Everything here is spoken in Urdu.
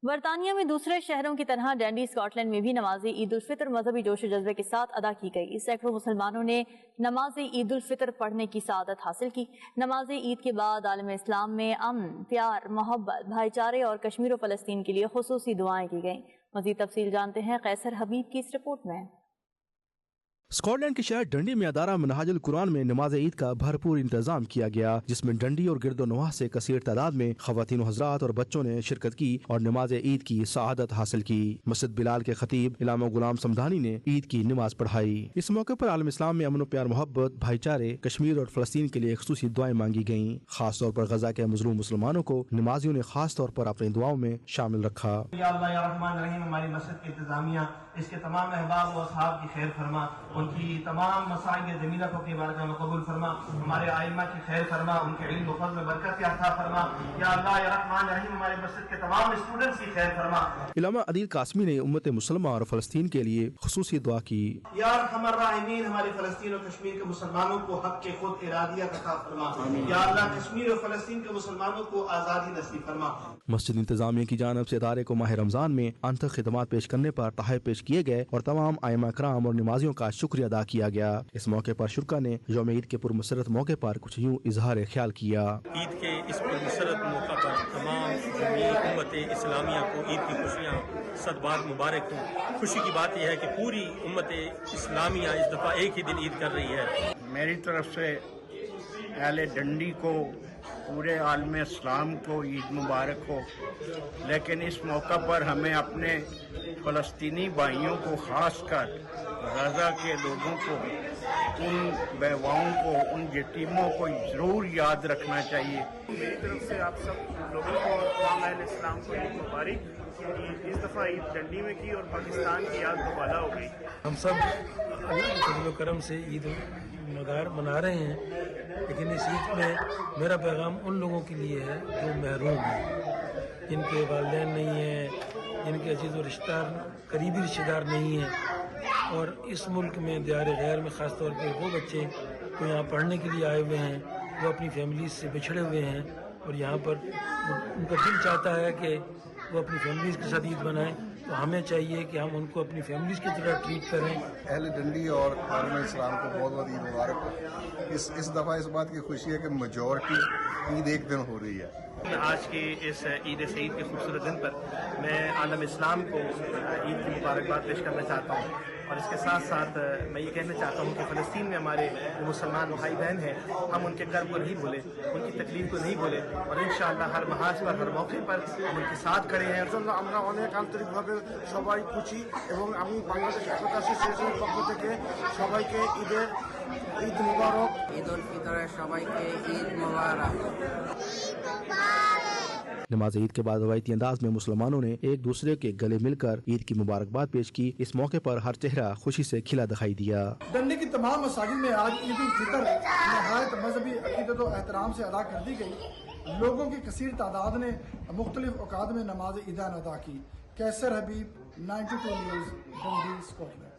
برطانیہ میں دوسرے شہروں کی طرح ڈنڈی اسکاٹ لینڈ میں بھی نماز عید الفطر مذہبی جوش و جذبے کے ساتھ ادا کی گئی۔ سینکڑوں مسلمانوں نے نماز عید الفطر پڑھنے کی سعادت حاصل کی۔ نماز عید کے بعد عالم اسلام میں امن، پیار، محبت، بھائی چارے اور کشمیر و فلسطین کے لیے خصوصی دعائیں کی گئیں۔ مزید تفصیل جانتے ہیں قیصر حبیب کی اس رپورٹ میں۔ اسکاٹ لینڈ کے شہر ڈنڈی میں ادارہ منہاج القرآن میں نماز عید کا بھرپور انتظام کیا گیا، جس میں ڈنڈی اور گرد و نواح سے کثیر تعداد میں خواتین و حضرات اور بچوں نے شرکت کی اور نماز عید کی سعادت حاصل کی۔ مسجد بلال کے خطیب علامہ غلام سمدانی نے عید کی نماز پڑھائی۔ اس موقع پر عالم اسلام میں امن و پیار، محبت، بھائی چارے، کشمیر اور فلسطین کے لیے خصوصی دعائیں مانگی گئیں۔ خاص طور پر غزہ کے مظلوم مسلمانوں کو نمازیوں نے خاص طور پر اپنی دعاؤں میں شامل رکھا۔ یا اللہ یا رحمان رحیم، ہماری مسجد کی انتظامیہ، اس کے تمام احباب و اصحاب کی خیر فرما، ان کی تمام مسائل جمیلہ کو اپنی بارگاہ میں قبول فرما، ہمارے ائمہ کی خیر فرما، ان کے علم و فضل میں برکت عطا فرما۔ یا اللہ یا رحمان رحیم، ہمارے مسجد کے تمام اسٹوڈنٹس کی خیر فرما۔ علامہ عدیل قاسمی نے امت مسلمہ اور فلسطین کے لیے خصوصی دعا کی۔ یا ارحم الراحمین، ہمارے فلسطین اور کشمیر کے مسلمانوں کو حق کے خود ارادیہ عطا فرما۔ یا اللہ کشمیر اور فلسطین کے مسلمانوں کو آزادی نصیب فرما۔ مسجد انتظامیہ کی جانب سے ادارے کو ماہ رمضان میں انتھک خدمات پیش کرنے پر تحائف پیش کیے گئے اور تمام ائمہ کرام اور نمازیوں کا شکریہ ادا کیا گیا۔ اس موقع پر شرکا نے یوم عید کے پرمسرت موقع پر کچھ یوں اظہار خیال کیا۔ عید کے اس پرمسرت موقع پر تمام امت اسلامیہ کو عید کی خوشیاں صد بار مبارک ہوں۔ خوشی کی بات یہ ہے کہ پوری امت اسلامیہ اس دفعہ ایک ہی دن عید کر رہی ہے۔ میری طرف سے اہل ڈنڈی کو، پورے عالم اسلام کو عید مبارک ہو، لیکن اس موقع پر ہمیں اپنے فلسطینی بھائیوں کو، خاص کر غزہ کے لوگوں کو، ان بیواؤں کو، ان یتیموں کو ضرور یاد رکھنا چاہیے۔ میری طرف سے آپ سب لوگوں کو اور تمام اہل اسلام کو عید مبارک۔ اس دفعہ عید ڈنڈی میں کی اور پاکستان کی یاد دوبالا ہو گئی۔ ہم سب فضل و کرم سے عید منا رہے ہیں، لیکن اس عید میں میرا پیغام ان لوگوں کے لیے ہے جو محروم ہیں، جن کے والدین نہیں ہیں، جن کے عزیز و رشتہ دار، قریبی رشتہ دار نہیں ہیں، اور اس ملک میں دیار غیر میں خاص طور پہ وہ بچے جو یہاں پڑھنے کے لیے آئے ہوئے ہیں، وہ اپنی فیملیز سے بچھڑے ہوئے ہیں، اور یہاں پر ان کا دل چاہتا ہے کہ وہ اپنی فیملیز کے ساتھ عید منائیں، تو ہمیں چاہیے کہ ہم ان کو اپنی فیملیز کی طرح ٹریٹ کریں۔ اہل ڈنڈی اور عالم اسلام کو بہت بہت عید مبارک ہو۔ اس دفعہ اس بات کی خوشی ہے کہ میجورٹی عید ایک دن ہو رہی ہے۔ آج کی اس عید سعید کے خوبصورت دن پر میں عالم اسلام کو عید کی مبارکباد پیش کرنا چاہتا ہوں، اور اس کے ساتھ ساتھ میں یہ کہنا چاہتا ہوں کہ فلسطین میں ہمارے جو مسلمان بھائی بہن ہیں، ہم ان کے کرب کو نہیں بھولیں، ان کی تکلیف کو نہیں بھولیں، اور انشاءاللہ ہر محاذ پر، ہر موقع پر ہم ان کے ساتھ کھڑے ہیں۔ আমরা অনেক আন্তরিকভাবে সবাই খুশি এবং আমি বাংলাদেশ একতা অ্যাসোসিয়েশনের পক্ষ থেকে সবাইকে ঈদ মুবারক। ঈদ উল ফিতরের সবাইকে ঈদ মুবারক। نماز عید کے بعد روایتی انداز میں مسلمانوں نے ایک دوسرے کے گلے مل کر عید کی مبارکباد پیش کی۔ اس موقع پر ہر چہرہ خوشی سے کھلا دکھائی دیا۔ ڈنڈی کی تمام مساجد میں آج عید الفطر نہایت مذہبی عقیدت و احترام سے ادا کر دی گئی۔ لوگوں کی کثیر تعداد نے مختلف اوقات میں نماز عیدین ادا کی۔ قیصر حبیب، 92 نیوز، ڈنڈی، اسکاٹ لینڈ۔